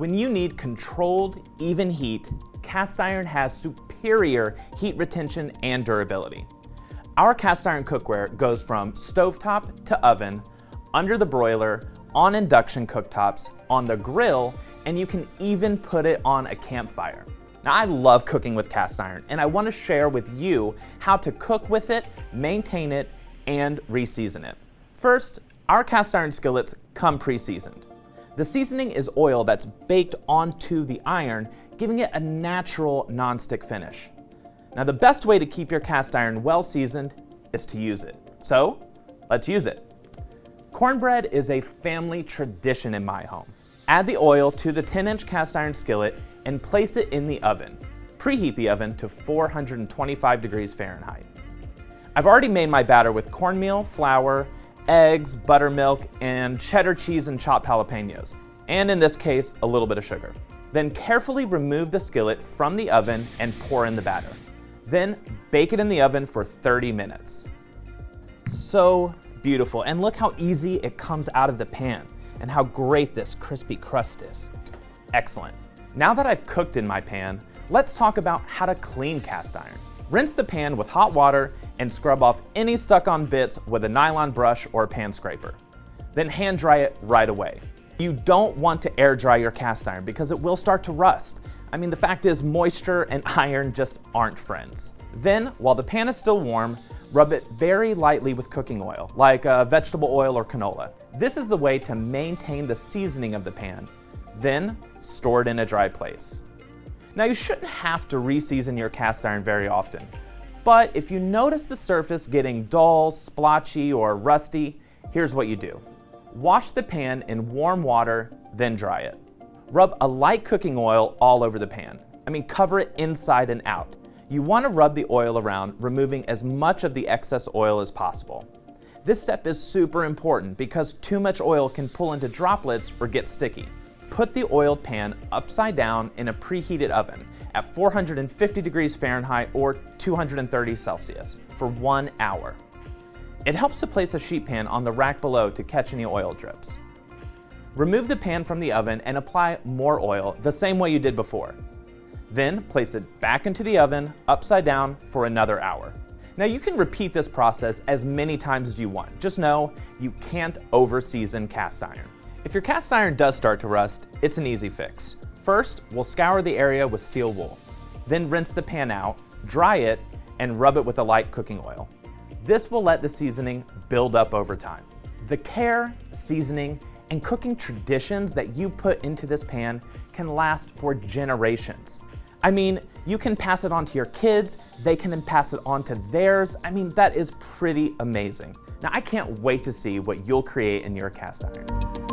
When you need controlled, even heat, cast iron has superior heat retention and durability. Our cast iron cookware goes from stovetop to oven, under the broiler, on induction cooktops, on the grill, and you can even put it on a campfire. Now, I love cooking with cast iron, and I want to share with you how to cook with it, maintain it, and re-season it. First, our cast iron skillets come pre-seasoned. The seasoning is oil that's baked onto the iron, giving it a natural non-stick finish. Now, the best way to keep your cast iron well seasoned is to use it. So, let's use it. Cornbread is a family tradition in my home. Add the oil to the 10-inch cast iron skillet and place it in the oven. Preheat the oven to 425 degrees Fahrenheit. I've already made my batter with cornmeal, flour, eggs, buttermilk, and cheddar cheese and chopped jalapenos, and in this case, a little bit of sugar. Then carefully remove the skillet from the oven and pour in the batter. Then bake it in the oven for 30 minutes. So beautiful, and look how easy it comes out of the pan, and how great this crispy crust is. Excellent. Now that I've cooked in my pan, let's talk about how to clean cast iron. Rinse the pan with hot water and scrub off any stuck-on bits with a nylon brush or a pan scraper. Then hand dry it right away. You don't want to air dry your cast iron because it will start to rust. I mean, the fact is moisture and iron just aren't friends. Then, while the pan is still warm, rub it very lightly with cooking oil, like vegetable oil or canola. This is the way to maintain the seasoning of the pan. Then, store it in a dry place. Now, you shouldn't have to re-season your cast iron very often, but if you notice the surface getting dull, splotchy, or rusty, here's what you do. Wash the pan in warm water, then dry it. Rub a light cooking oil all over the pan. I mean, cover it inside and out. You want to rub the oil around, removing as much of the excess oil as possible. This step is super important because too much oil can pull into droplets or get sticky. Put the oiled pan upside down in a preheated oven at 450 degrees Fahrenheit or 230 Celsius for 1 hour. It helps to place a sheet pan on the rack below to catch any oil drips. Remove the pan from the oven and apply more oil the same way you did before. Then place it back into the oven upside down for another hour. Now, you can repeat this process as many times as you want. Just know you can't over-season cast iron. If your cast iron does start to rust, it's an easy fix. First, we'll scour the area with steel wool. Then rinse the pan out, dry it, and rub it with a light cooking oil. This will let the seasoning build up over time. The care, seasoning, and cooking traditions that you put into this pan can last for generations. I mean, you can pass it on to your kids, they can pass it on to theirs. I mean, that is pretty amazing. Now, I can't wait to see what you'll create in your cast iron.